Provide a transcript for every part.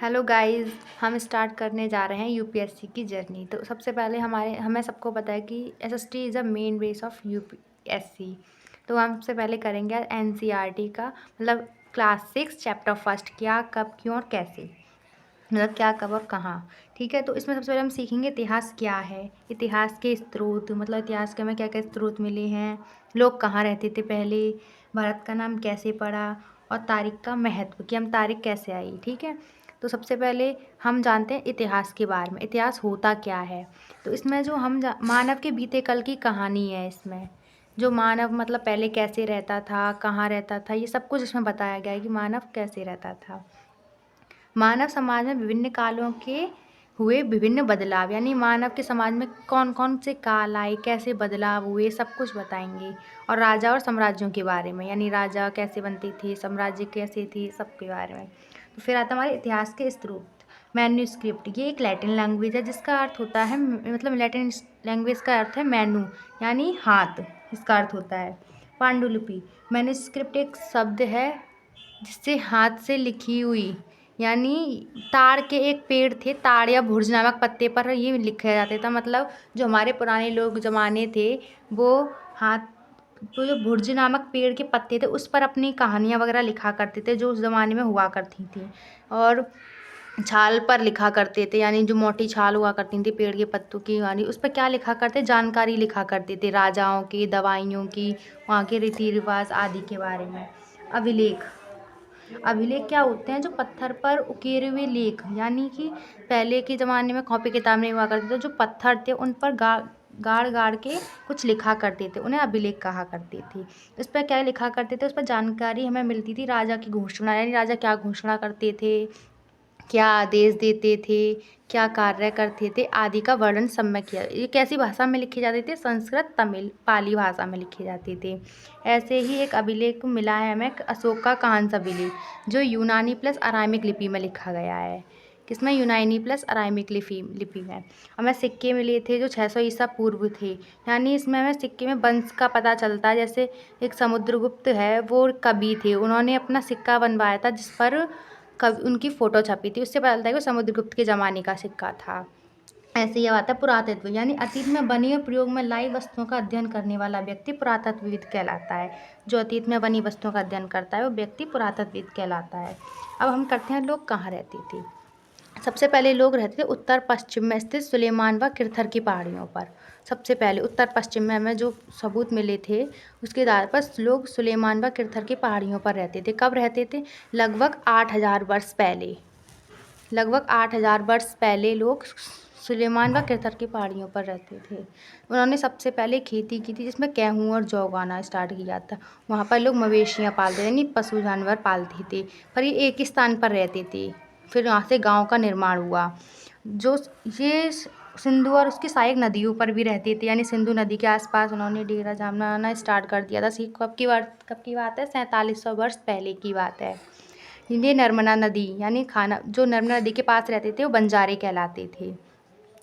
Hello guys, हम start करने जा रहे हैं यूपीएससी की जर्नी। तो सबसे पहले हमें सबको पता है कि SST is a main base of UPSC. तो हम सबसे पहले करेंगे एनसीईआरटी का, मतलब क्लास 6 चैप्टर फर्स्ट, क्या कब क्यों और कैसे, मतलब क्या कब और कहाँ। ठीक है, तो इसमें सबसे पहले हम सीखेंगे इतिहास क्या है, इतिहास के स्रोत, मतलब इतिहास के हमें क्या क्या स्रोत मिले हैं, लोग कहाँ रहते थे पहले, भारत का नाम कैसे पड़ा, और तारीख का महत्व कि हम तारीख कैसे आई। ठीक है, तो सबसे पहले हम जानते हैं इतिहास के बारे में, इतिहास होता क्या है। तो इसमें जो मानव के बीते कल की कहानी है, इसमें जो मानव मतलब पहले कैसे रहता था, कहाँ रहता था, ये सब कुछ इसमें बताया गया है कि मानव कैसे रहता था। मानव समाज में विभिन्न कालों के हुए विभिन्न बदलाव, यानी मानव के समाज में कौन कौन से काल आए, कैसे बदलाव हुए, सब कुछ बताएंगे। और राजा और साम्राज्यों के बारे में, यानी राजा कैसे बनते थे, साम्राज्य कैसे थे, सबके बारे में। तो फिर आता है हमारे इतिहास के स्रोत। मैन्यूस्क्रिप्ट, ये एक लैटिन लैंग्वेज है जिसका अर्थ होता है, मतलब लैटिन लैंग्वेज का अर्थ है मैनू, यानी हाथ, इसका अर्थ होता है। पांडुलिपि, मैन्यूस्क्रिप्ट एक शब्द है जिससे हाथ से लिखी हुई, यानी ताड़ के एक पेड़ थे, ताड़ या भुर्ज नामक पत्ते पर ये लिखा जाता था। मतलब जो हमारे पुराने लोग ज़माने थे, वो हाथ, तो जो भुर्ज नामक पेड़ के पत्ते थे उस पर अपनी कहानियाँ वगैरह लिखा करते थे, जो उस ज़माने में हुआ करती थी। और छाल पर लिखा करते थे, यानी जो मोटी छाल हुआ करती थी पेड़ के पत्तों की, यानी उस पर क्या लिखा करते, जानकारी लिखा करते थे, राजाओं की, दवाइयों की, वहाँ के रीति रिवाज आदि के बारे में। अभिलेख, अभिलेख क्या होते हैं, जो पत्थर पर उकेरे हुए लेख, यानी कि पहले के ज़माने में कॉपी किताब नहीं हुआ करते थे, जो पत्थर थे उन पर गाड़ गाड़ के कुछ लिखा करते थे, उन्हें अभिलेख कहा करते थे। इस पर क्या लिखा करते थे, उस पर जानकारी हमें मिलती थी, राजा की घोषणा, यानी राजा क्या घोषणा करते थे, क्या आदेश देते थे, क्या कार्य करते थे आदि का वर्णन सब किया। ये कैसी भाषा में लिखे जाते थे, संस्कृत, तमिल, पाली भाषा में लिखे जाते थे। ऐसे ही एक अभिलेख मिला है हमें, अशोक का कांस्य अभिलेख, जो यूनानी प्लस अरामिक लिपि में लिखा गया है। किसमें, यूनानी प्लस अरामिक लिपि में। हमें सिक्के मिले थे जो 600 ईसा पूर्व थे, यानी इसमें हमें सिक्के में वंश का पता चलता है। जैसे एक समुद्रगुप्त है, वो कवि थे, उन्होंने अपना सिक्का बनवाया था जिस पर कभी उनकी फ़ोटो छपी थी, उससे पता चलता है कि समुद्रगुप्त के ज़माने का सिक्का था। ऐसे ही आता है पुरातत्व, यानी अतीत में बनी और प्रयोग में लाई वस्तुओं का अध्ययन करने वाला व्यक्ति पुरातत्वविद कहलाता है। जो अतीत में बनी वस्तुओं का अध्ययन करता है वो व्यक्ति पुरातत्वविद कहलाता है। अब हम करते हैं लोग कहाँ रहते थे। सबसे पहले लोग रहते थे उत्तर पश्चिम में स्थित सुलेमान व किरथर की पहाड़ियों पर। सबसे पहले उत्तर पश्चिम में हमें जो सबूत मिले थे उसके आधार पर लोग सुलेमान व किरथर की पहाड़ियों पर रहते थे। कब रहते थे, लगभग 8000 वर्ष पहले, लगभग 8000 वर्ष पहले लोग सुलेमान व किरथर की पहाड़ियों पर रहते थे। उन्होंने सबसे पहले खेती की थी जिसमें गेहूँ और जौ उगाना स्टार्ट किया था। वहाँ पर लोग मवेशियाँ पालते थे, यानी पशु जानवर पालते थे, पर ये एक ही स्थान पर रहते थे। फिर वहाँ से गांव का निर्माण हुआ। जो ये सिंधु और उसकी सहायक नदियों पर भी रहते थे, यानी सिंधु नदी के आसपास उन्होंने डेरा जमाना स्टार्ट कर दिया था। कब की बात है, 4700 वर्ष पहले की बात है। ये नर्मदा नदी, यानी खाना, जो नर्मदा नदी के पास रहते थे वो बंजारे कहलाते थे,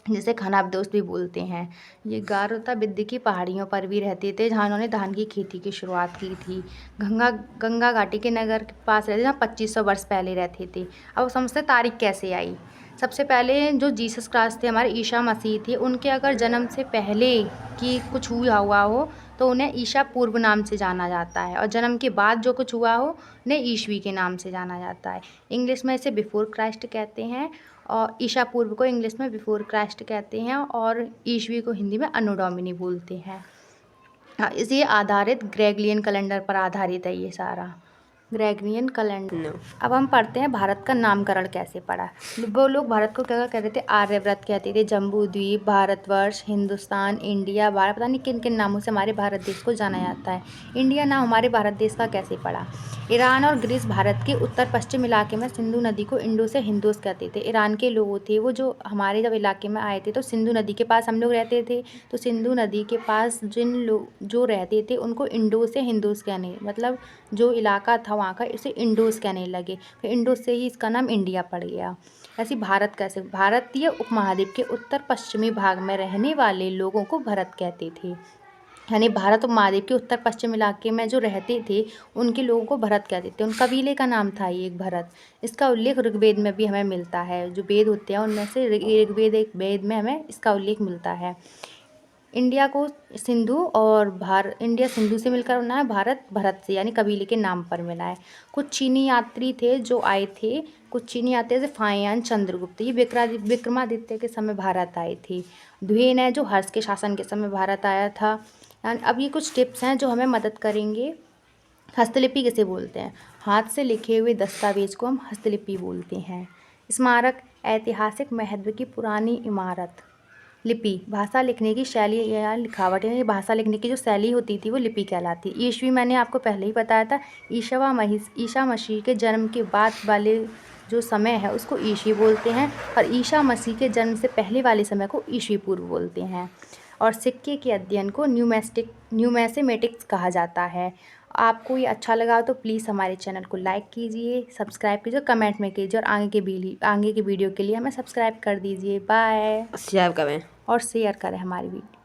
जिसे खानाबदोश भी बोलते हैं। ये गारोता विद्य की पहाड़ियों पर भी रहते थे, जहाँ उन्होंने धान की खेती की शुरुआत की थी। गंगा घाटी के नगर के पास रहते, जहाँ 2500 वर्ष पहले रहते थे। अब समझते तारीख कैसे आई। सबसे पहले जो जीसस क्राइस्ट थे, हमारे ईसा मसीह थे, उनके अगर जन्म से पहले कि कुछ हुआ हो तो उन्हें ईसा पूर्व नाम से जाना जाता है, और जन्म के बाद जो कुछ हुआ हो उन्हें ईसवी के नाम से जाना जाता है। इंग्लिश में इसे बिफोर क्राइस्ट कहते हैं, और ईसा पूर्व को इंग्लिश में बिफोर क्राइस्ट कहते हैं, और ईसवी को हिंदी में अन्नो डोमिनी बोलते हैं। इसी आधारित ग्रेगरियन कैलेंडर पर आधारित है ये सारा, ग्रेगरियन कैलेंडर। अब हम पढ़ते हैं भारत का नामकरण कैसे पड़ा। वो लोग भारत को क्या कहते थे, आर्यव्रत कहते थे, जम्बू द्वीप, भारतवर्ष, हिंदुस्तान, इंडिया, भारत, पता नहीं किन किन नामों से हमारे भारत देश को जाना जाता है। इंडिया नाम हमारे भारत देश का कैसे पड़ा। ईरान और ग्रीस भारत के उत्तर पश्चिम इलाके में सिंधु नदी को इंडो से हिंदूस कहते थे। ईरान के लोग थे वो, जो हमारे जब इलाके में आए थे तो सिंधु नदी के पास हम लोग रहते थे, तो सिंधु नदी के पास जिन लोग जो रहते थे उनको इंडो से हिंदूस कहने, मतलब जो इलाका था वहाँ का, इसे इंडोस कहने लगे। फिर इंडोस से ही इसका नाम इंडिया पड़ गया। ऐसी भारत कैसे, भारतीय उपमहाद्वीप के उत्तर पश्चिमी भाग में रहने वाले लोगों को भरत कहते थे। यानी भारत उपमहाद्वीप के उत्तर पश्चिम इलाके में जो रहते थे उनके लोगों को भरत कहते थे। उन कबीले का नाम था ये एक भरत। इसका उल्लेख ऋग्वेद में भी हमें मिलता है। जो वेद होते हैं उनमें से ऋग्वेद एक वेद में हमें इसका उल्लेख मिलता है। इंडिया सिंधु से मिलकर बना है, भारत भरत से यानी कबीले के नाम पर मिला है। कुछ चीनी यात्री थे जो आए थे, कुछ चीनी यात्री जैसे फाहियान चंद्रगुप्त, ये विक्रमादित्य के समय भारत आए थे। ध्वेन है जो हर्ष के शासन के समय भारत आया था। अब ये कुछ टिप्स हैं जो हमें मदद करेंगे। हस्तलिपि किसे बोलते हैं? हाथ से लिखे हुए दस्तावेज को हम हस्तलिपि बोलते हैं। स्मारक, ऐतिहासिक महत्व की पुरानी इमारत। लिपि, भाषा लिखने की शैली या लिखावट है। भाषा लिखने की जो शैली होती थी वो लिपि कहलाती। ईस्वी मैंने आपको पहले ही बताया था। ईसा मसीह के जन्म के बाद वाले जो समय है उसको ईस्वी बोलते हैं, और ईसा मसीह के जन्म से पहले वाले समय को ईस्वी पूर्व बोलते हैं। और सिक्के के अध्ययन को न्यूमैथमेटिक्स कहा जाता है। आपको ये अच्छा लगा तो प्लीज़ हमारे चैनल को लाइक कीजिए, सब्सक्राइब कीजिए, कमेंट में कीजिए, और आगे के वीडियो के लिए हमें सब्सक्राइब कर दीजिए। बाय। शेयर करें और शेयर करें हमारी वीडियो।